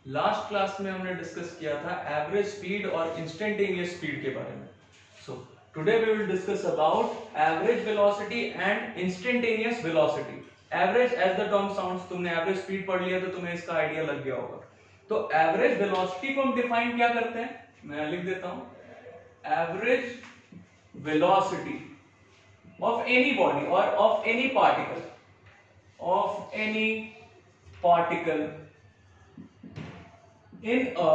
Last class में हमने discuss किया था एवरेज स्पीड और इंस्टेंटेनियस स्पीड के बारे में. So today we will discuss about average velocity and instantaneous velocity. Average as the term sounds, तुमने एवरेज स्पीड पढ़ लिया तो तुम्हें इसका आइडिया लग गया होगा. तो एवरेज वेलोसिटी को हम डिफाइन क्या करते हैं, मैं लिख देता हूं. Average velocity of any body or of any particle in a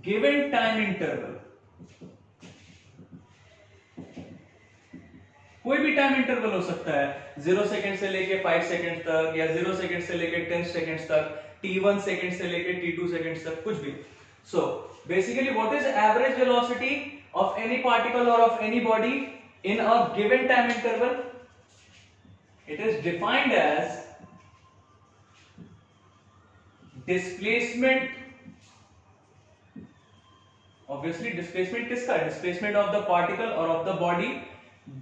given time interval. कोई भी टाइम इंटरवल हो सकता है, 0 सेकंड से लेके 5 सेकंड तक, या 0 सेकंड से लेके 10 सेकंड तक, t1 सेकंड से लेके t2 सेकंड तक, कुछ भी. So basically what is average velocity of any particle और of any body in a given time interval? It is defined as displacement. Obviously displacement किसका है? Displacement of the particle or of the body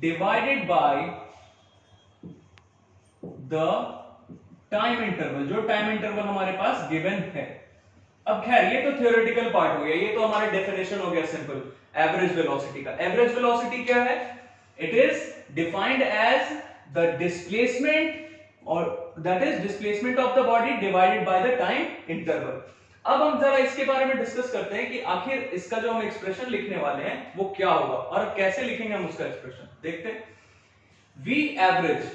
divided by the time interval. जो time interval हमारे पास given है. अब खैर ये तो theoretical part हो गया, ये तो हमारा definition हो गया simple average velocity का. Average velocity क्या है? It is defined as the displacement, or that is displacement of the body divided by the time interval. अब हम जरा इसके बारे में डिस्कस करते हैं कि आखिर इसका जो हम एक्सप्रेशन लिखने वाले हैं वो क्या होगा और कैसे लिखेंगे हम उसका एक्सप्रेशन. देखते हैं. V एवरेज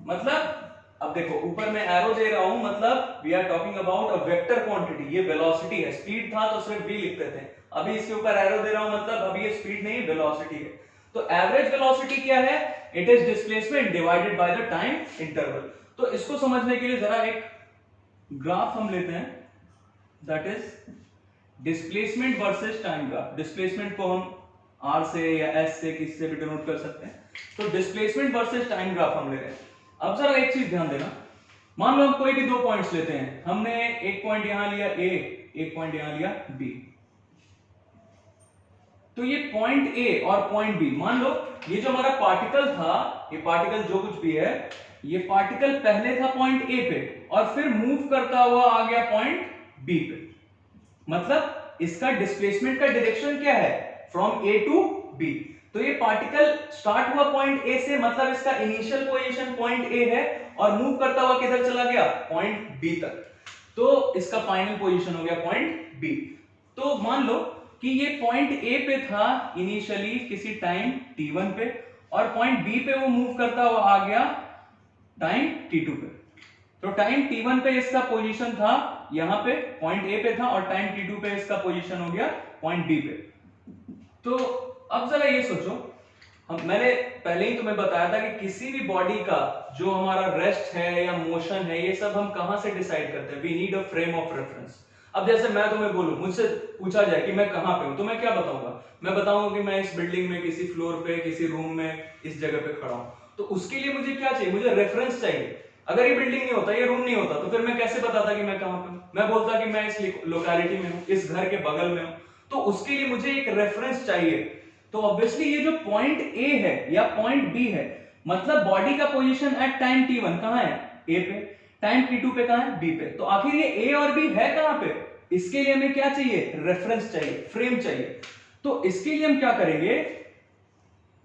मतलब, अब देखो ऊपर मैं एरो दे रहा हूं, मतलब we are talking about a vector quantity. ये वेलोसिटी है, स्पीड था तो सिर्फ v लिखते थे, अभी इसके ऊपर एरो दे रहा हूं, मतलब अभी ये स्पीड नहीं वेलोसिटी है. तो एवरेज वेलोसिटी क्या है? It is displacement divided by the time interval. तो इसको समझने के लिए जरा एक ग्राफ हम लेते हैं, that is displacement versus time graph. Displacement को हम r से या s से किससे भी डिनोट कर सकते हैं. तो डिस्प्लेसमेंट वर्सेस टाइम ग्राफ हम ले रहे हैं. अब जरा एक चीज ध्यान देना, मान लो हम कोई भी दो पॉइंट्स लेते हैं, हमने एक पॉइंट यहां लिया a, एक पॉइंट यहां लिया b. तो ये पॉइंट A और पॉइंट B, मान लो ये जो हमारा पार्टिकल था, ये पार्टिकल जो कुछ भी है, ये पार्टिकल पहले था पॉइंट A पे और फिर मूव करता हुआ आ गया पॉइंट B पे. मतलब इसका डिस्प्लेसमेंट का डायरेक्शन क्या है? From A to B. तो ये पार्टिकल स्टार्ट हुआ पॉइंट A से, मतलब इसका इनिशियल पोजीशन पॉइंट A है और मूव करता हुआ किधर चला गया? पॉइंट B तक. तो इसका फाइनल पोजीशन हो गया पॉइंट B. तो मान लो कि ये पॉइंट A पे था इनिशियली किसी टाइम t1 पे, और पॉइंट B पे वो मूव करता हुआ आ गया टाइम t2 पे. तो टाइम t1 पे इसका पोजीशन था यहां पे पॉइंट A पे था, और टाइम t2 पे इसका पोजीशन हो गया पॉइंट B पे. तो अब जरा ये सोचो, मैंने पहले ही तुम्हें बताया था कि किसी भी बॉडी का जो हमारा रेस्ट है या मोशन है, ये सब हम कहां से डिसाइड करते हैं? We need a frame of reference. अब जैसे मैं तुम्हें बोलूं, मुझसे पूछा जाए कि मैं कहां पे हूं, तो मैं क्या बताऊंगा? मैं बताऊंगा कि मैं इस बिल्डिंग में किसी फ्लोर पे किसी रूम में इस जगह पे खड़ा हूं. तो उसके लिए मुझे क्या चाहिए? मुझे रेफरेंस चाहिए. अगर ये बिल्डिंग नहीं होता, ये रूम नहीं होता, तो फिर मैं कैसे बताता कि मैं कहां पे हूं? मैं बोलता कि मैं इस लोकेलिटी में हूं, इस घर के बगल में हूं. तो उसके लिए मुझे एक रेफरेंस चाहिए. तो ऑब्वियसली ये जो पॉइंट A है या पॉइंट B है, मतलब बॉडी का पोजीशन एट टाइम t1 कहां है? A पे. टाइम t2 पे कहां है? B पे. तो आखिर ये A और B है कहां पे? इसके लिए हमें क्या चाहिए? रेफरेंस चाहिए, फ्रेम चाहिए. तो इसके लिए हम क्या करेंगे?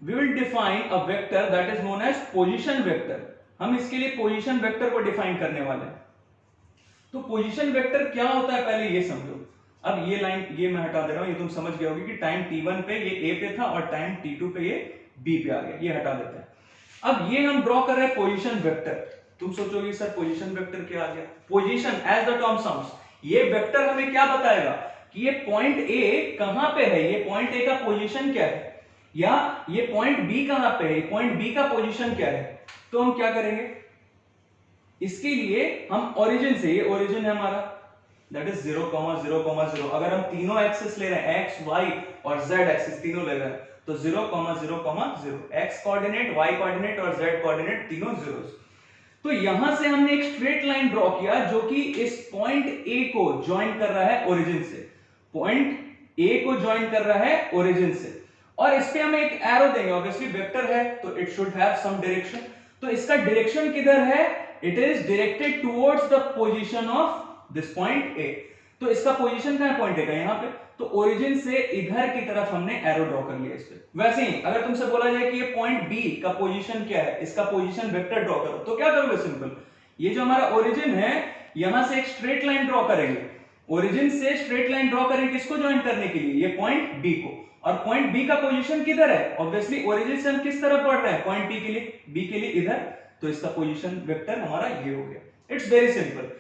We will define a vector that is known as position vector. हम इसके लिए पोजीशन वेक्टर को डिफाइन करने वाले हैं. तो पोजीशन वेक्टर क्या होता है पहले ये समझो. अब ये लाइन ये मैं हटा दे रहा हूं, ये तुम समझ गए होगे कि टाइम t1 पे ये A पे था और टाइम t2 पे ये B पे आ गया. ये हटा देते हैं. अब ये हम ड्रॉ कर रहे हैं पोजीशन वेक्टर. तुम सोचोगे सर पोजीशन वेक्टर क्या आ गया? Position as the term sounds, ये वेक्टर हमें क्या बताएगा कि ये पॉइंट A कहां पे है, ये पॉइंट A का पोजीशन क्या है, या ये पॉइंट B कहां पे है, पॉइंट B का पोजीशन क्या है. तो हम क्या करेंगे? इसके लिए हम ओरिजिन से, ये ओरिजिन है हमारा, दैट इज 0, 0, 0. अगर हम तीनों एक्सिस ले रहे हैं, x, y और z एक्सिस तीनों ले रहे हैं, तो 0, 0, 0, x कोऑर्डिनेट, y कोऑर्डिनेट और z कोऑर्डिनेट तीनों जीरोस. तो यहां से हमने एक स्ट्रेट लाइन ड्रॉ किया जो कि इस पॉइंट A को ज्वाइन कर रहा है ओरिजिन से. पॉइंट A को ज्वाइन कर रहा है ओरिजिन से, और इस पे हम एक एरो देंगे. ऑब्वियसली वेक्टर है तो it should have some direction. तो इसका डायरेक्शन किधर है? It is directed towards the position of this point A. तो इसका पोजीशन क्या है पॉइंट ए का यहाँ पे, तो ओरिजिन से इधर की तरफ हमने एरो ड्रॉ कर लिया इस पे। वैसे ही अगर तुमसे बोला जाए कि ये पॉइंट बी का पोजीशन क्या है, इसका पोजीशन वेक्टर ड्रॉ करो, तो क्या करोगे? सिंपल, ये जो हमारा ओरिजिन है यहां से एक स्ट्रेट लाइन ड्रॉ करेंगे, ओरिजिन से स्ट्रेट लाइन ड्रॉ करेंगे किसको ज्वाइन करने के लिए? ये पॉइंट बी को। और पॉइंट बी का पोजीशन किधर है? ऑब्वियसली ओरिजिन से हम किस तरफ बढ़ रहे हैं? पॉइंट बी के लिए इधर, तो इसका पोजीशन वेक्टर हमारा ये हो गया। It's very simple.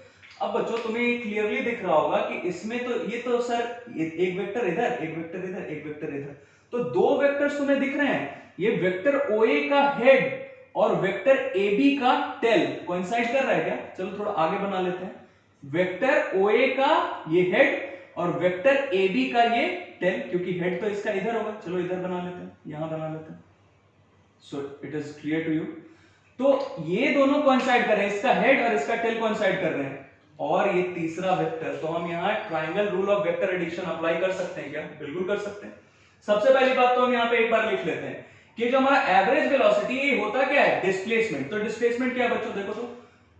अब बच्चों तुम्हें क्लियरली दिख रहा होगा कि इसमें तो ये तो सर एक वेक्टर इधर, एक वेक्टर इधर, एक वेक्टर इधर, तो दो वेक्टर्स तुम्हें दिख रहे हैं। ये वेक्टर OA का हेड और वेक्टर AB का टेल कोइंसाइड कर रहा है क्या? चलो थोड़ा आगे बना लेते हैं। वेक्टर OA का ये हेड और वेक्टर AB का ये टेल, क्योंकि हेड तो इसका इधर होगा, चलो इधर बना लेते हैं, यहां बना लेते हैं, so it is clear to you. तो ये दोनों कोइंसाइड कर रहे हैं, इसका हेड और इसका टेल कोइंसाइड कर रहे हैं। और ये तीसरा वेक्टर, तो हम यहाँ triangle rule of vector addition apply कर सकते हैं क्या? बिल्कुल कर सकते हैं। सबसे पहली बात तो हम यहाँ पे एक बार लिख लेते हैं कि जो हमारा एवरेज वेलोसिटी ये होता क्या है? डिस्प्लेसमेंट। तो डिस्प्लेसमेंट क्या है बच्चों? देखो तो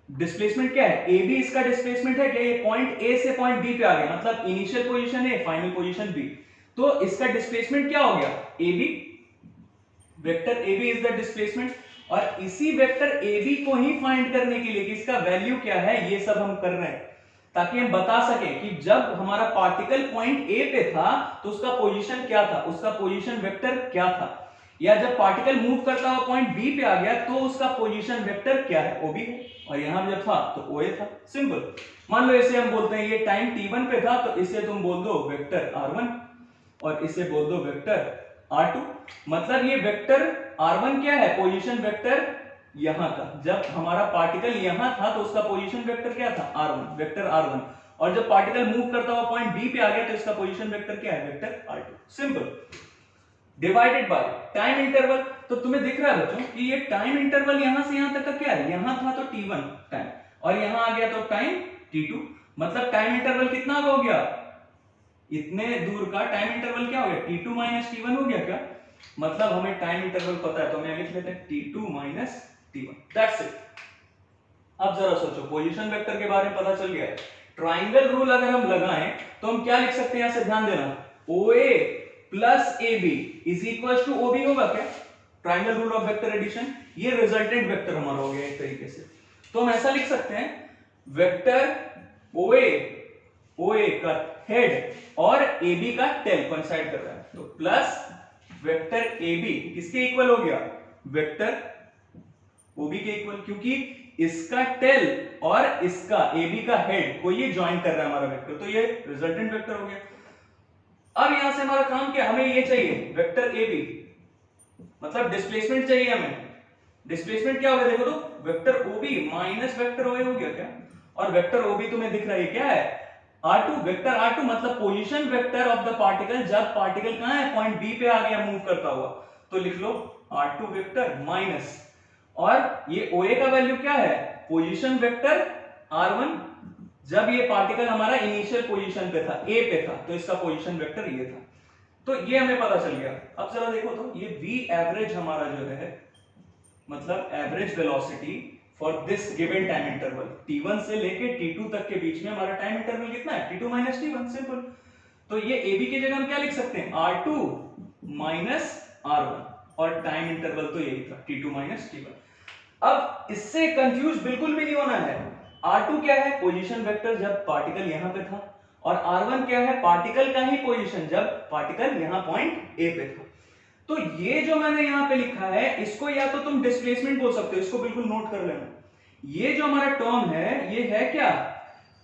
डिस्प्लेसमेंट क्या है? AB इसका डिस्प्लेसमेंट है क्या? ये पॉइंट A से पॉइंट B पे आ गया, मतलब initial position A, final position B। तो इसका डिस्प्लेसमेंट क्या हो गया? AB, vector AB is the displacement. और इसी वेक्टर AB को ही फाइंड करने के लिए कि इसका वैल्यू क्या है, ये सब हम कर रहे हैं ताकि हम बता सकें कि जब हमारा पार्टिकल पॉइंट A पे था तो उसका पोजीशन क्या था, उसका पोजीशन वेक्टर क्या था, या जब पार्टिकल मूव करता हुआ पॉइंट B पे आ गया तो उसका पोजीशन वेक्टर क्या है? OB है। और यहां जब था तो OA था। सिंपल। मान लो इसे हम बोलते हैं ये टाइम t1 पे था, तो इसे तुम बोल दो वेक्टर r1 और इसे बोल दो वेक्टर r2। मतलब ये वेक्टर r1 क्या है? पोजीशन वेक्टर यहां का, जब हमारा पार्टिकल यहां था तो उसका पोजीशन वेक्टर क्या था? r1, vector r1। और जब पार्टिकल मूव करता हुआ पॉइंट B पे आ गया तो इसका पोजीशन वेक्टर क्या है? Vector r2। Simple. Divided by time interval. तो तुम्हें दिख रहा है बच्चों कि ये टाइम इंटरवल यहां से यहां तक का क्या है? यहां था तो t1 टाइम और यहां आ गया तो टाइम t2। मतलब टाइम इंटरवल कितना हो गया? इतने दूर का टाइम इंटरवल क्या हो गया? t2 माइनस t1 हो गया क्या? मतलब हमें टाइम इंटरवल पता है तो हम लिख लेते हैं t2 minus t1। That's it. अब जरा सोचो, पोजीशन वेक्टर के बारे में पता चल गया है। ट्राइंगल रूल अगर हम लगाएं तो हम क्या लिख सकते हैं? यहां से ध्यान देना, OA plus AB is equal to OB होगा क्या? Triangle rule of vector addition, ये रिजल्टेंट वेक्टर हमारा हो गया एक तरीके से। तो हम ऐसा लिख सकते हैं, वेक्टर OA का हेड और AB का टेल कोइंसाइड कर रहा है, तो प्लस वेक्टर AB किसके इक्वल हो गया? वेक्टर OB के इक्वल, क्योंकि इसका टेल और इसका AB का हेड को ये ज्वाइन कर रहा है हमारा वेक्टर, तो ये रिजल्टेंट वेक्टर हो गया। अब यहां से हमारा काम क्या? हमें ये चाहिए वेक्टर AB, मतलब डिस्प्लेसमेंट चाहिए हमें। डिस्प्लेसमेंट क्या हो गया? देखो तो vector OB minus vector OA हो गया क्या? और वेक्टर OB तुम्हें दिख रहा है क्या है? R2, वेक्टर R2 मतलब position vector of the particle, जब पार्टिकल कहां है? पॉइंट B पे आ गया मूव करता हुआ, तो लिख लो R2 वेक्टर माइनस, और ये OA का वैल्यू क्या है? पोजीशन वेक्टर R1, जब ये पार्टिकल हमारा इनिशियल पोजीशन पे था, A पे था, तो इसका पोजीशन वेक्टर ये था। तो ये हमें पता चल गया। अब जरा देखो तो ये V एवरेज हमारा जो है, मतलब average velocity for this given time interval t1 से लेके t2 तक के बीच में हमारा टाइम इंटरवल कितना है? t2 minus t1। सिंपल। तो ये AB की जगह हम क्या लिख सकते हैं? R2 माइनस R1, और टाइम इंटरवल तो यही था t2 माइनस t1। अब इससे कंफ्यूज बिल्कुल भी नहीं होना है। R2 क्या है? पोजीशन वेक्टर जब पार्टिकल यहां पे था, और R1 क्या है? पार्टिकल का ही पोजीशन जब पार्टिकल यहां पॉइंट A पे था। तो ये जो मैंने यहां पे लिखा है, इसको या तो तुम डिस्प्लेसमेंट बोल सकते हो, इसको बिल्कुल नोट कर लेना। ये जो हमारा टर्म है, ये है क्या?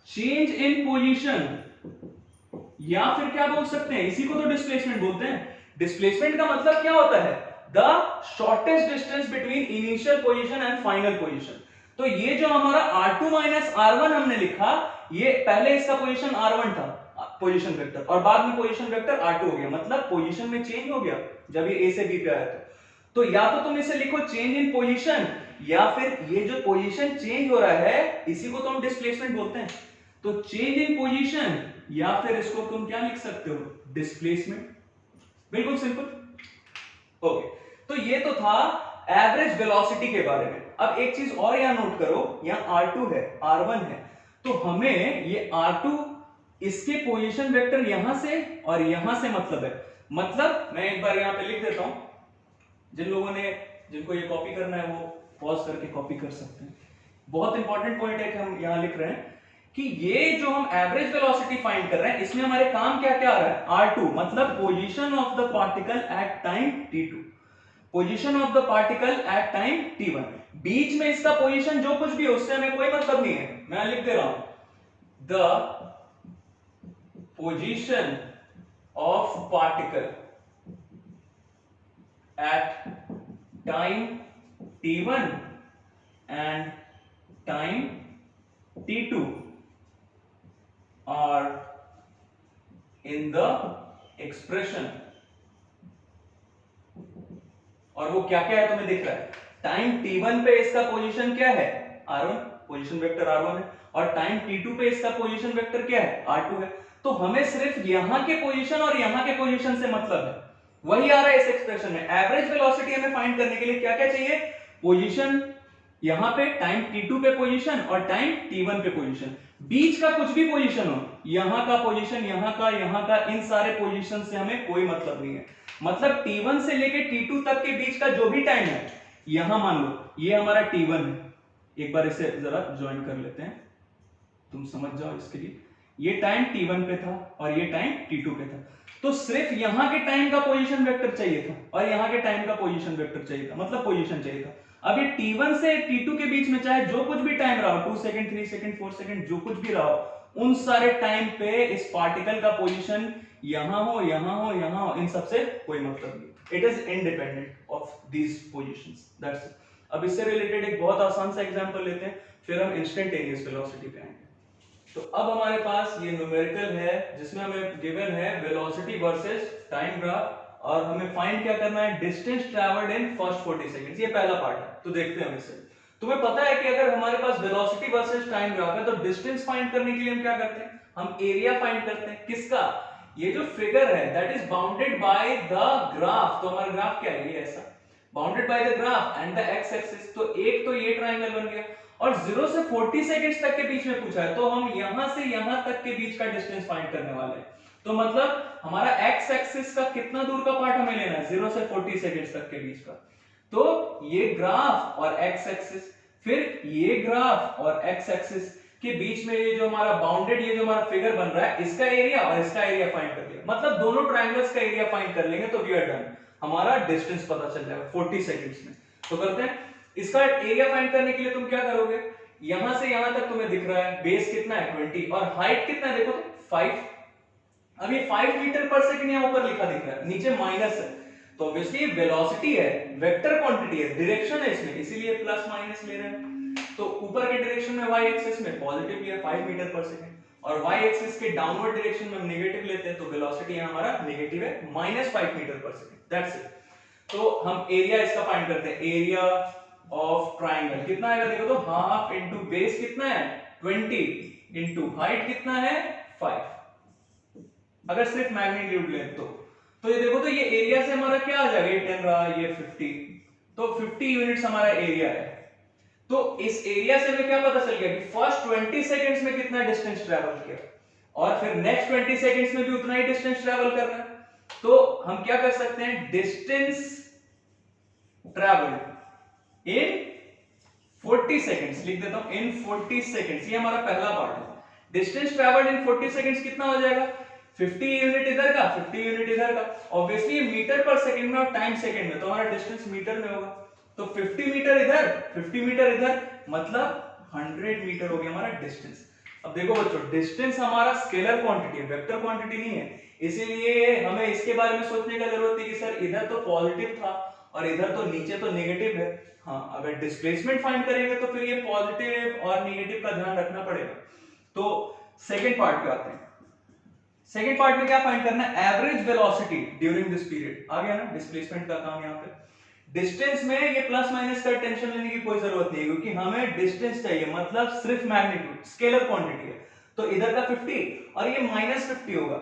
चेंज इन पोजीशन, या फिर क्या बोल सकते हैं? इसी को तो डिस्प्लेसमेंट बोलते हैं। डिस्प्लेसमेंट का मतलब क्या होता है? The shortest distance between initial position and final position. तो ये जो हमारा R2 माइनस R1 हमने लिखा, ये पहले इसका पोजीशन R1 था, पोजीशन वेक्टर, और बाद में पोजीशन वेक्टर R2 हो गया, मतलब पोजीशन में चेंज हो गया जब ये A से B पे आया तो या तो तुम इसे लिखो चेंज इन पोजीशन, या फिर ये जो पोजीशन चेंज हो रहा है इसी को तुम डिस्प्लेसमेंट बोलते हैं। तो चेंज इन पोजीशन, या फिर इसको तुम क्या लिख सकते हो? डिस्प्लेसमेंट। बिल्कुल सिंपल। ओके, तो ये तो था एवरेज वेलोसिटी के बारे में। अब एक चीज और यहां नोट करो, यहां R2 है, R1 है, तो हमें ये R2 इसके पोजीशन वेक्टर यहां से और यहां से मतलब है, मतलब मैं एक बार यहां पे लिख देता हूं, जिनको ये कॉपी करना है वो पॉज करके कॉपी कर सकते हैं। बहुत इंपॉर्टेंट पॉइंट है कि हम यहां लिख रहे हैं कि ये जो हम एवरेज वेलोसिटी फाइंड कर रहे हैं इसमें हमारे काम क्या क्या आ रहा है, R2 मतलब position of the particle at time t2, position of the particle at time t1। बीच में इसका पोजीशन जो कुछ भी है उससे हमें कोई मतलब नहीं है, मैं लिख दे रहा हूं the position of particle at time t1 and time t2 are in the expression। और वो क्या क्या है तुम्हें दिख रहा है, टाइम t1 पे इसका पोजीशन क्या है r1, पोजीशन वेक्टर r1 है, और टाइम t2 पे इसका पोजीशन वेक्टर क्या है r2 है। तो हमें सिर्फ यहां के पोजीशन और यहां के पोजीशन से मतलब है, वही आ रहा है इस एक्सप्रेशन में। एवरेज वेलोसिटी हमें फाइंड करने के लिए क्या क्या चाहिए, पोजीशन यहां पे टाइम t2 पे पोजीशन और टाइम t1 पे पोजीशन, बीच का कुछ भी पोजीशन हो, यहां का पोजीशन, यहां का, इन सारे पोजीशन से हमें कोई मतलब नहीं है। मतलब t1 से लेके t2 तक के बीच का जो भी टाइम है, यहां मान लो ये हमारा t1 है, एक बार इसे जरा ज्वाइन कर लेते हैं तुम समझ जाओ इसके लिए, ये टाइम t1 पे था और ये टाइम t2 पे था, तो सिर्फ यहां के टाइम का पोजीशन वेक्टर चाहिए था और यहां के टाइम का पोजीशन वेक्टर चाहिए था, मतलब पोजीशन चाहिए था। अब ये t1 से t2 के बीच में चाहे जो कुछ भी टाइम रहा हो, 2 सेकंड 3 सेकंड 4 सेकंड जो कुछ भी रहा हो, उन सारे टाइम पे इस पार्टिकल का पोजीशन यहां हो, इन सबसे कोई मतलब नहीं, it is independent of these positions, that's it. अब इससे रिलेटेड एक बहुत आसान सा एग्जांपल लेते हैं, फिर हम इंस्टेंटेनियस वेलोसिटी पे आएंगे। तो अब हमारे पास ये न्यूमेरिकल है जिसमें हमें गिवन है वेलोसिटी वर्सेस टाइम ग्राफ, और हमें फाइंड क्या करना है, distance travelled in first 40 seconds, ये पहला पार्ट है। तो देखते हैं हम इसे। तुम्हें पता है कि अगर हमारे पास वेलोसिटी वर्सेस टाइम ग्राफ है तो डिस्टेंस फाइंड करने के लिए हम क्या करते हैं, हम एरिया फाइंड करते हैं, किसका, ये जो फिगर है that is bounded by the graph. तो हमारा ग्राफ क्या है, ये ऐसा bounded by the graph and the x axis. तो एक तो ये ट्रायंगल बन गया, और 0 से 40 सेकंड्स तक के बीच में पूछा है, तो हम यहां से यहां तक के बीच का डिस्टेंस फाइंड करने वाले हैं। तो मतलब हमारा एक्स एक्सिस का कितना दूर का पार्ट हमें लेना है, 0 से 40 सेकंड्स तक के बीच का। तो ये ग्राफ और एक्स एक्सिस, फिर ये ग्राफ और एक्स एक्सिस के बीच में ये जो हमारा बाउंडेड, ये जो हमारा फिगर बन रहा है, इसका एरिया और इसका एरिया फाइंड कर लिया, मतलब दोनों ट्रायंगल्स का एरिया फाइंड कर लेंगे तो वी आर डन, हमारा डिस्टेंस पता चल जाएगा 40 सेकंड्स में। तो करते हैं, इसका एरिया फाइंड करने के लिए तुम क्या करोगे, यहां से यहां तक तुम्हें दिख रहा है बेस कितना है 20 और हाइट कितना है देखो तो 5। अब ये 5 मीटर पर सेकंड यहां ऊपर लिखा दिख रहा है, नीचे माइनस है, तो ऑब्वियसली वेलोसिटी है, वेक्टर क्वांटिटी है, डायरेक्शन है इसमें, इसीलिए प्लस माइनस ले रहे हैं। तो ऊपर के डायरेक्शन में y एक्सिस में पॉजिटिव लिया 5 मीटर पर सेकंड, और y एक्सिस के डाउनवर्ड डायरेक्शन में हम नेगेटिव लेते हैं, तो वेलोसिटी यहां हमारा नेगेटिव है -5 मीटर पर सेकंड, दैट्स इट। तो हम एरिया इसका फाइंड करते हैं, एरिया ऑफ ट्रायंगल कितना आएगा देखो तो, हाफ इनटू बेस कितना है 20 इनटू हाइट कितना है 5, अगर सिर्फ मैग्नीट्यूड लें तो ये देखो तो ये एरिया से हमारा क्या आ जाएगा, ये 10 रहा, ये 50, तो 50 यूनिट्स हमारा एरिया है। तो इस एरिया से हमें क्या पता चल गया कि फर्स्ट 20 सेकंड्स में कितना डिस्टेंस ट्रैवल किया, और फिर नेक्स्ट 20 सेकंड्स में भी उतना ही डिस्टेंस ट्रैवल करना है। तो हम क्या कर सकते हैं, डिस्टेंस ट्रैवल्ड इन 40 सेकंड्स लिख देता हूं, इन 40 सेकंड्स, ये हमारा पहला पार्ट है। डिस्टेंस ट्रैवल्ड इन 40 सेकंड्स कितना हो जाएगा, 50 यूनिट इधर का 50 यूनिट इधर का, ऑब्वियसली मीटर पर सेकंड में और टाइम सेकंड में, तो हमारा डिस्टेंस मीटर में होगा, तो 50 मीटर इधर 50 मीटर इधर, मतलब 100 मीटर हो गया हमारा डिस्टेंस। अब देखो बच्चों, डिस्टेंस हमारा स्केलर क्वांटिटी है, वेक्टर क्वांटिटी नहीं है, इसीलिए हमें इसके बारे में सोचने का जरूरत है कि सर इधर तो पॉजिटिव था और इधर तो नीचे तो नेगेटिव है। हाँ, अगर डिस्प्लेसमेंट फाइंड करेंगे तो फिर ये पॉजिटिव और नेगेटिव का ध्यान रखना पड़ेगा। तो सेकंड पार्ट पे आते हैं। सेकंड पार्ट में क्या फाइंड करना है, average velocity during this period. आ गया ना डिस्प्लेसमेंट का काम यहाँ पे। डिस्टेंस में ये प्लस माइनस का टेंशन लेने की कोई जरूरत नहीं है, क्योंकि हमें डिस्टेंस चाहिए, मतलब सिर्फ मैग्नीट्यूड, स्केलर क्वांटिटी है, तो इधर का 50 और ये -50 होगा,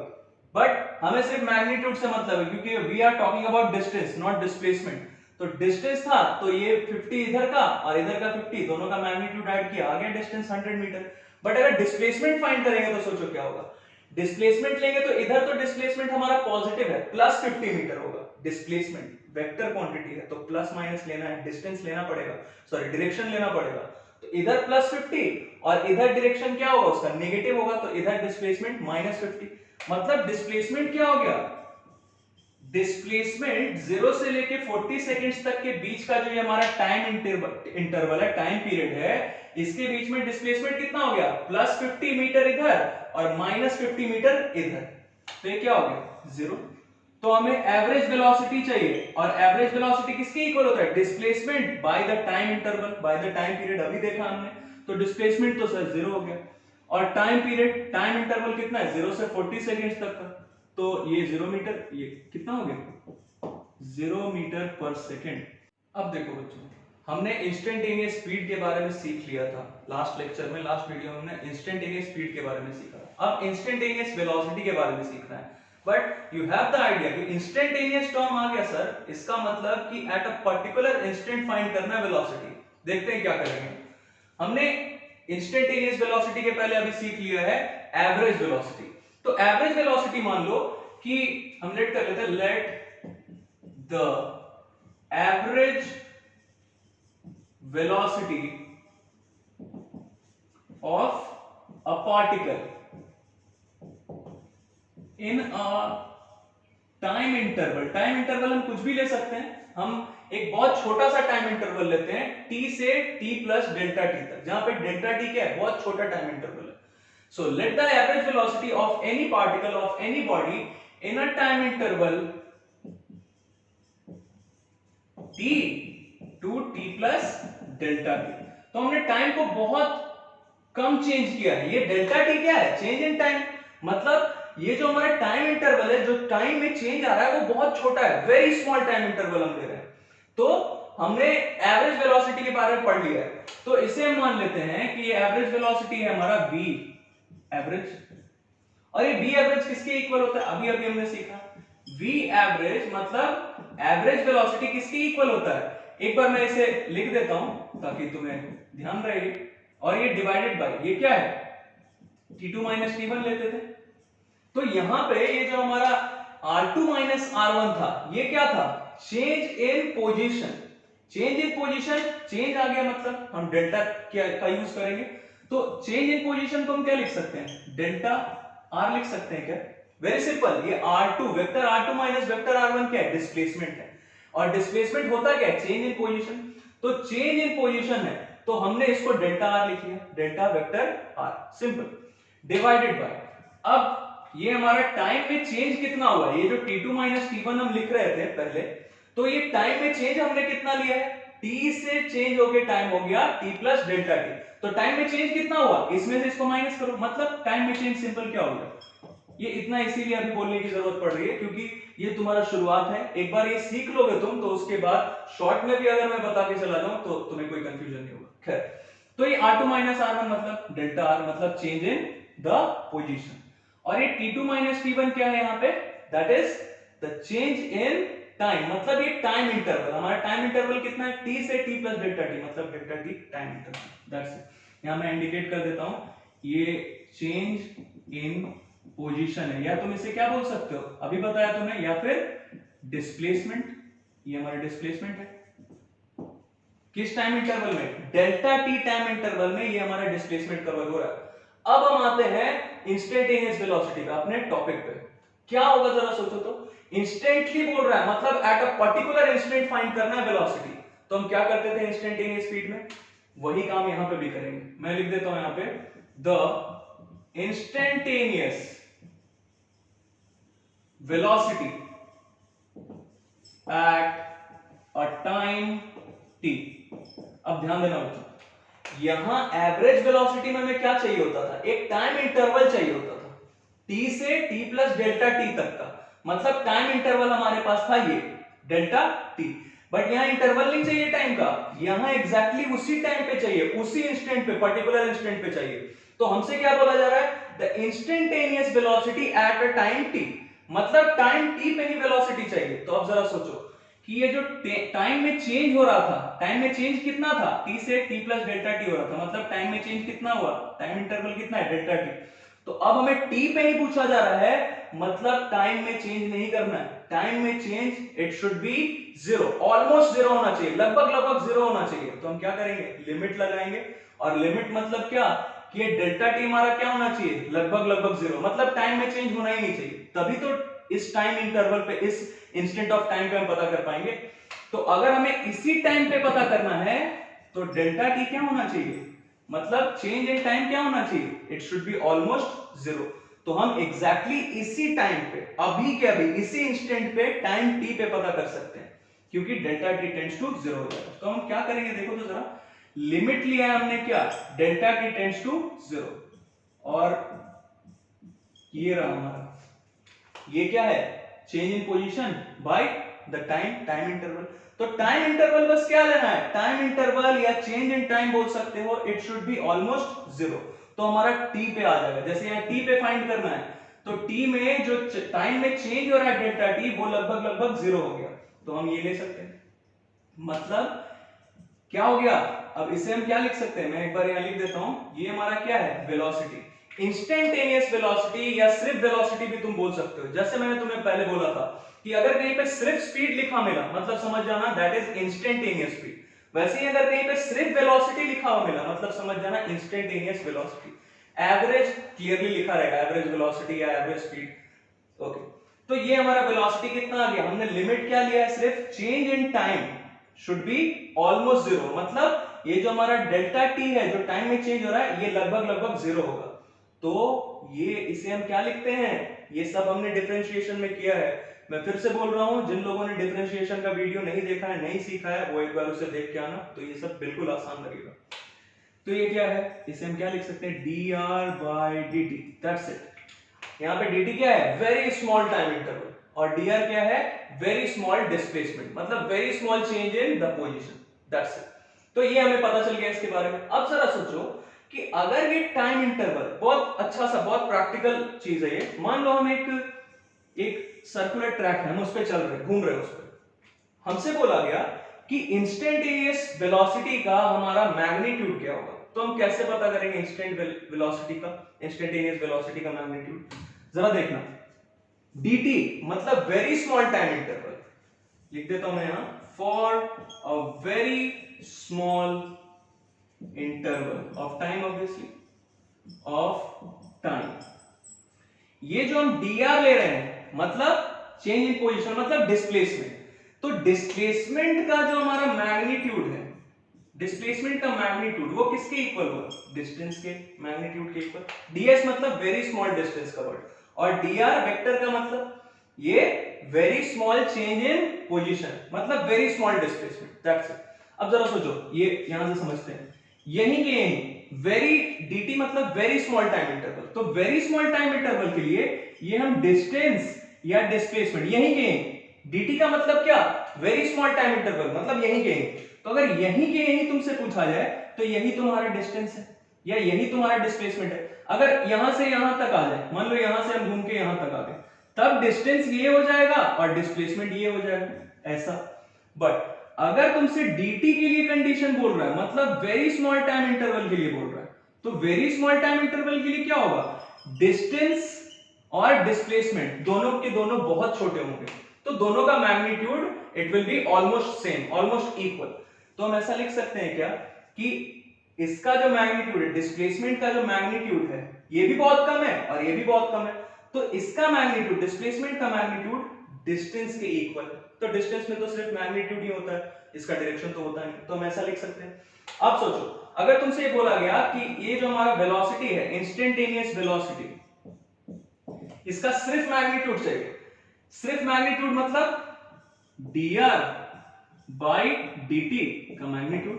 बट हमें सिर्फ मैग्नीट्यूड से मतलब है, क्योंकि we are talking about distance not displacement. तो डिस्टेंस था तो ये 50 इधर का और इधर का 50, दोनों का मैग्नीट्यूड ऐड किया, आ गया डिस्टेंस 100 मीटर। बट अगर डिस्प्लेसमेंट फाइंड करेंगे तो सोचो क्या होगा, डिस्प्लेसमेंट लेंगे तो इधर तो डिस्प्लेसमेंट हमारा पॉजिटिव है, प्लस 50 मीटर होगा, डिस्प्लेसमेंट वेक्टर क्वांटिटी है तो प्लस माइनस लेना है, डिस्टेंस लेना पड़ेगा, सॉरी डायरेक्शन लेना पड़ेगा, तो इधर प्लस 50 और इधर डायरेक्शन क्या होगा उसका नेगेटिव होगा, तो इधर डिस्प्लेसमेंट माइनस 50। मतलब डिस्प्लेसमेंट क्या हो गया, डिस्प्लेसमेंट 0 से लेके 40 सेकंड्स तक के बीच का जो ये हमारा टाइम इंटरवल है, टाइम पीरियड है, इसके बीच में डिस्प्लेसमेंट कितना हो गया, प्लस 50 मीटर इधर और माइनस 50 मीटर इधर, तो ये क्या हो गया 0। तो हमें एवरेज वेलोसिटी चाहिए, और एवरेज वेलोसिटी किसके इक्वल होता है, displacement bye the time interval, bye the time period, अभी देखा हमने, तो डिस्प्लेसमेंट तो सर 0 हो गया, और टाइम पीरियड, टाइम इंटरवल कितना है 0 से 40 सेकंड्स तक का, तो ये 0 मीटर, ये कितना हो गया 0 मीटर पर सेकंड। अब देखो बच्चों, हमने इंस्टेंटेनियस स्पीड के बारे में सीख लिया था लास्ट लेक्चर में, लास्ट वीडियो में हमने इंस्टेंटेनियस स्पीड के बारे में सीखा, अब इंस्टेंटेनियस वेलोसिटी के बारे में सीखना है। But you have the idea कि इंस्टेंटेनियस टर्म आ गया सर, इसका मतलब कि at a particular instant find करना है वेलोसिटी। देखते हैं क्या करेंगे। हमने इंस्टेंटेनियस वेलोसिटी के पहले अभी सीख लिया है एवरेज वेलोसिटी, तो एवरेज वेलोसिटी मान लो कि हम लेट कर लेते हैं, let the average velocity of a particle in a time interval, time interval हम कुछ भी ले सकते हैं, हम एक बहुत छोटा सा टाइम इंटरवल लेते हैं t से t प्लस डेल्टा t तक, जहां पे डेल्टा t क्या है, बहुत छोटा टाइम इंटरवल है। So let the average velocity of any particle of any body in a time interval t to t plus delta t। तो हमने टाइम को बहुत कम चेंज किया है, ये डेल्टा t क्या है, चेंज इन टाइम, मतलब ये जो हमारा टाइम इंटरवल है, जो टाइम में चेंज आ रहा है वो बहुत छोटा है, वेरी स्मॉल टाइम इंटरवल हम ले रहे हैं। तो हमने एवरेज वेलोसिटी के बारे में पढ़ लिया है, तो इसे हम मान लेते हैं कि ये एवरेज वेलोसिटी है हमारा v एवरेज, और ये v एवरेज किसके इक्वल होता है, अभी अभी हमने सीखा, v एवरेज मतलब एवरेज वेलोसिटी किसके इक्वल होता है। एक बार मैं इसे लिख देता हूं ताकि तुम्हें ध्यान रहे, और ये डिवाइडेड बाय ये क्या है, t2 माइनस t1 लेते थे, तो यहां पे ये जो हमारा r2 माइनस r1 था, ये क्या था, change in position, change in position, change आ गया मतलब हम डेल्टा क्या का यूज करेंगे, तो चेंज इन पोजीशन को हम क्या लिख सकते हैं, डेल्टा r लिख सकते हैं क्या, वेरी सिंपल, ये r2 vector r2 minus vector r1 क्या है, डिस्प्लेसमेंट है, और डिस्प्लेसमेंट होता क्या है, चेंज इन पोजीशन, तो चेंज इन पोजीशन है तो हमने इसको डेल्टा r लिख लिया, delta vector r, simple, divided by, अब ये हमारा टाइम में चेंज कितना हुआ, ये जो t2 माइनस t1 हम लिख रहे थे पहले, तो ये टाइम में चेंज हमने कितना लिया है, t से चेंज होके टाइम हो गया t प्लस डेल्टा t, तो टाइम में चेंज कितना हुआ, इसमें से इसको माइनस करो, मतलब टाइम में चेंज सिंपल क्या हो गया, ये इतना इसीलिए अभी बोलने की जरूरत पड़ रही है क्योंकि ये तुम्हारा शुरुआत है, एक बार ये सीख लोगे तुम तो उसके बाद शॉर्ट में भी अगर मैं बता के चला जाऊं तो तुम्हें कोई कंफ्यूजन नहीं होगा। खैर, तो ये r2 माइनस r1 मतलब डेल्टा r मतलब चेंज इन द पोजीशन, और ये t2 माइनस t1 क्या है यहाँ पे, that is the change in time, मतलब ये टाइम इंटरवल, हमारा टाइम इंटरवल कितना है, t से t प्लस डेल्टा t, मतलब delta t time interval, that's it. यहाँ मैं इंडिकेट कर देता हूं, ये चेंज इन पोजीशन है, या तुम इसे क्या बोल सकते हो, अभी बताया तुम्हें, या फिर डिस्प्लेसमेंट, ये हमारा डिस्प्लेसमेंट है, किस टाइम इंटरवल में, डेल्टा टी टाइम इंटरवल में ये हमारा डिस्प्लेसमेंट कवर हो रहा है। अब हम आते हैं इंस्टेंटेनियस वेलोसिटी पे, अपने टॉपिक पे, क्या होगा जरा सोचो तो, इंस्टेंटली बोल रहा है मतलब at a particular instant find करना है वेलोसिटी, तो हम क्या करते थे इंस्टेंटेनियस स्पीड में, वही काम यहां पे भी करेंगे, मैं लिख देता हूं यहां पे, the instantaneous velocity at a time t। अब ध्यान देना बच्चों, यहां एवरेज वेलोसिटी में हमें क्या चाहिए होता था, एक टाइम इंटरवल चाहिए होता था, t से t प्लस डेल्टा t तक का, मतलब टाइम इंटरवल हमारे पास था ये डेल्टा t, बट यहां इंटरवल नहीं चाहिए टाइम का, यहां एग्जैक्टली उसी टाइम पे चाहिए, उसी इंस्टेंट पे, पर्टिकुलर इंस्टेंट पे चाहिए, तो हमसे क्या बोला जा रहा है, the instantaneous velocity at a time t, मतलब टाइम t पे ही वेलोसिटी चाहिए। तो अब जरा सोचो कि ये जो टाइम में चेंज हो रहा था, टाइम में चेंज कितना था, t से t प्लस डेल्टा t हो रहा था, मतलब टाइम में चेंज कितना हुआ, टाइम इंटरवल कितना है, डेल्टा t। तो अब हमें t पे ही पूछा जा रहा है, मतलब टाइम में चेंज नहीं करना है, टाइम में change it should B zero, almost zero होना चाहिए, लगभग लगभग जीरो होना चाहिए। तो हम क्या करेंगे, लिमिट लगाएंगे, और लिमिट मतलब क्या कि ये डेल्टा t हमारा क्या होना चाहिए, लगभग लगभग जीरो, मतलब टाइम में चेंज होना ही नहीं चाहिए, तभी तो इस टाइम इंटरवल पे, इस इंस्टेंट ऑफ टाइम पे हम पता कर पाएंगे। तो अगर हमें इसी टाइम पे पता करना है तो डेल्टा टी क्या होना चाहिए, मतलब चेंज इन टाइम क्या होना चाहिए, it should be almost zero. तो हम एग्जैक्टली इसी टाइम पे, अभी के अभी इसी इंस्टेंट पे टाइम टी पे पता कर सकते हैं, क्योंकि delta T tends to zero हो जाएगा। तो हम क्या करेंगे, देखो तो जरा, लिमिट लिया है हमने क्या, delta T tends to zero, और ये रहा हमारा, ये क्या है, change in position by the time interval. तो टाइम इंटरवल बस क्या लेना है, टाइम इंटरवल या चेंज इन टाइम बोल सकते हो, it should be almost zero. तो हमारा टी पे आ जाएगा, जैसे यहाँ टी पे फाइंड करना है, तो टी में जो टाइम में चेंज हो रहा है डेल्टा टी, वो लगभग लगभग जीरो हो गया, तो हम ये ले सकते हैं। मतलब क्या हो गया, अब इसे हम क्या लिख सकते हैं, मैं एक बार यहां लिख देता हूं, ये हमारा क्या है, वेलोसिटी, इंस्टेंटेनियस वेलोसिटी या सिर्फ वेलोसिटी भी तुम बोल सकते हो। जैसे मैंने तुम्हें पहले बोला था कि अगर कहीं पे सिर्फ स्पीड लिखा मिला, मतलब समझ जाना दैट इज इंस्टेंटेनियस स्पीड, वैसे ही अगर कहीं पे सिर्फ वेलोसिटी लिखा हुआ मिला, मतलब समझ जाना इंस्टेंटेनियस वेलोसिटी। एवरेज क्लियरली लिखा रहेगा, एवरेज वेलोसिटी या एवरेज स्पीड। ओके, तो ये हमारा वेलोसिटी कितना आ गया, हमने लिमिट क्या लिया है, सिर्फ change in time should be almost zero, मतलब ये जो हमारा डेल्टा टी है जो टाइम में चेंज हो रहा है, ये लगभग लगभग जीरो होगा। तो ये इसे हम क्या लिखते हैं, ये सब हमने डिफरेंशिएशन में किया है। मैं फिर से बोल रहा हूं, जिन लोगों ने डिफरेंशिएशन का वीडियो नहीं देखा है, नहीं सीखा है, वो एक बार उसे देख के आना, तो ये सब बिल्कुल आसान लगेगा। तो ये क्या है, इसे हम क्या लिख सकते हैं, dr by dt, that's it. यहाँ पे dt क्या है, वेरी स्मॉल टाइम इंटरवल, और dr क्या है, वेरी स्मॉल डिस्प्लेसमेंट, मतलब very small change in the position, that's it. तो ये हमें पता चल गया इसके बारे में। अब जरा सोचो कि अगर ये टाइम इंटरवल, बहुत अच्छा सा, बहुत प्रैक्टिकल चीज है ये, मान लो हम एक सर्कुलर ट्रैक है, हम उस पर चल रहे, घूम रहे, उस पर हमसे बोला गया कि इंस्टेंटेनियस वेलोसिटी का हमारा मैग्नीट्यूड क्या होगा। तो हम कैसे पता करेंगे इंस्टेंटेनियस वेलोसिटी का मैग्नीट्यूड, जरा देखना, dt मतलब वेरी स्मॉल टाइम इंटरवल, लिख देता हूं मैं यहां, for a very small interval of time, obviously of time, ये जो हम dr ले रहे हैं, मतलब चेंज इन पोजीशन, मतलब डिस्प्लेसमेंट। तो डिस्प्लेसमेंट का जो हमारा मैग्नीट्यूड है, डिस्प्लेसमेंट का मैग्नीट्यूड वो किसके इक्वल हुआ, डिस्टेंस के मैग्नीट्यूड के इक्वल। ds मतलब वेरी स्मॉल डिस्टेंस कवर्ड, और dr वेक्टर का मतलब ये very small change in position, मतलब very small displacement, that's it. अब जरा सोचो, ये यहां से समझते हैं, यहीं के यहीं वेरी, dt मतलब वेरी स्मॉल टाइम इंटरवल, तो वेरी स्मॉल टाइम इंटरवल के लिए ये हम डिस्टेंस या डिस्प्लेसमेंट, यहीं के यहीं, dt का मतलब क्या, वेरी स्मॉल टाइम इंटरवल, मतलब यहीं के यहीं। तो अगर यहीं के यहीं तुमसे पूछा जाए तो यही तुम्हारा डिस्टेंस है या यही तुम्हारा डिस्प्लेसमेंट है। अगर यहां से यहां तक आ जाए, मान लो यहां से हम घूम के यहां तक आ गए, तब डिस्टेंस ये हो जाएगा और डिस्प्लेसमेंट ये हो जाएगा, ऐसा। बट अगर तुमसे dt के लिए कंडीशन बोल रहा है, मतलब वेरी स्मॉल टाइम इंटरवल के लिए बोल रहा है, तो वेरी स्मॉल टाइम इंटरवल के लिए क्या होगा, डिस्टेंस और डिस्प्लेसमेंट दोनों के दोनों बहुत छोटे होंगे, तो दोनों का magnitude it will be almost same, almost equal. तो हम ऐसा लिख सकते हैं क्या कि इसका जो मैग्नीट्यूड है, डिस्प्लेसमेंट का जो मैग्नीट्यूड है, ये भी बहुत कम है और ये भी बहुत कम है, तो इसका मैग्नीट्यूड, डिस्प्लेसमेंट का मैग्नीट्यूड डिस्टेंस के इक्वल है। तो डिस्टेंस में तो सिर्फ मैग्नीट्यूड ही होता है, इसका डायरेक्शन तो होता नहीं, तो हम ऐसा लिख सकते हैं। अब सोचो, अगर तुमसे ये बोला गया कि ये जो हमारा वेलोसिटी है, इंस्टेंटेनियस वेलोसिटी, इसका सिर्फ मैग्नीट्यूड चाहिए, सिर्फ मैग्नीट्यूड मतलब dr बाई dt का मैग्नीट्यूड,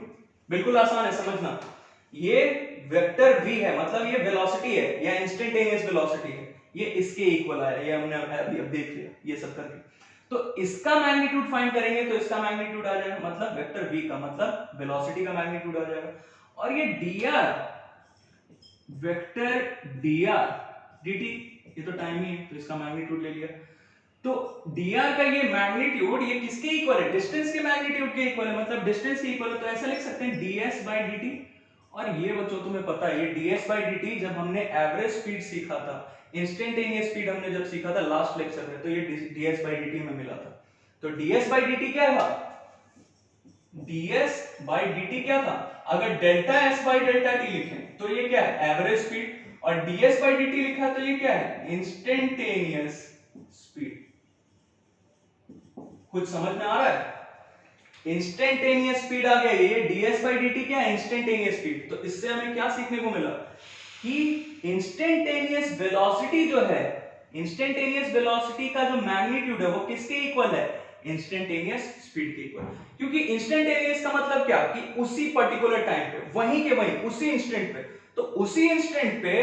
बिल्कुल आसान है समझना। ये वेक्टर v है, मतलब ये वेलोसिटी है या इंस्टेंटेनियस वेलोसिटी है, ये इसके इक्वल आया, ये हमने अभी अब देख लिया ये सब करके। तो इसका मैग्नीट्यूड फाइंड करेंगे तो इसका मैग्नीट्यूड आ जाएगा, मतलब वेक्टर v का मतलब वेलोसिटी का मैग्नीट्यूड आ जाएगा, और ये dr वेक्टर dr dt, ये तो टाइम ही है, तो इसका मैग्नीट्यूड ले लिया। तो dr का ये मैग्नीट्यूड ये किसके इक्वल है, डिस्टेंस के मैग्नीट्यूड के इक्वल है, मतलब डिस्टेंस के इक्वल है, तो ऐसा लिख सकते हैं ds by dt। और ये बच्चों तुम्हें पता है ये ds by dt जब हमने एवरेज स्पीड सीखा था, इंस्टेंटेनियस स्पीड हमने जब सीखा था लास्ट लेक्चर में, तो ये ds by dt में मिला था। तो ds by dt क्या था, ds by dt क्या था, अगर delta s by delta t लिखें तो ये क्या है एवरेज स्पीड, और ds by dt लिखा तो ये क्या है इंस्टेंटेनियस स्पीड। कुछ समझ में आ रहा है, इंस्टेंटेनियस स्पीड आ गया, ये ds by dt क्या है इंस्टेंटेनियस स्पीड। तो इससे हमें क्या सीखने को मिला कि इंस्टेंटेनियस वेलोसिटी जो है, इंस्टेंटेनियस वेलोसिटी का जो मैग्नीट्यूड है वो किसके इक्वल है, इंस्टेंटेनियस स्पीड के इक्वल। क्योंकि इंस्टेंटेनियस का मतलब क्या कि उसी पर्टिकुलर टाइम पे वहीं के वहीं उसी इंस्टेंट पे, तो उसी इंस्टेंट पे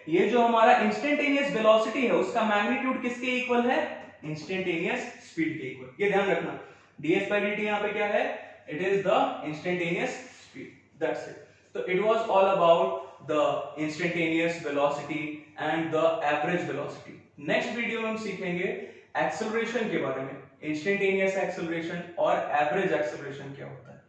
ये जो हमारा इंस्टेंटेनियस वेलोसिटी है उसका मैग्नीट्यूड किसके इक्वल है, इंस्टेंटेनियस स्पीड के इक्वल। ये ध्यान रखना, ds by dt यहां पे क्या है, it is the instantaneous speed, that's it. तो it was all about the instantaneous velocity and the average velocity. Next video में हम सीखेंगे एक्सेलरेशन के बारे में, इंस्टेंटेनियस एक्सेलरेशन और एवरेज एक्सेलरेशन क्या होता है।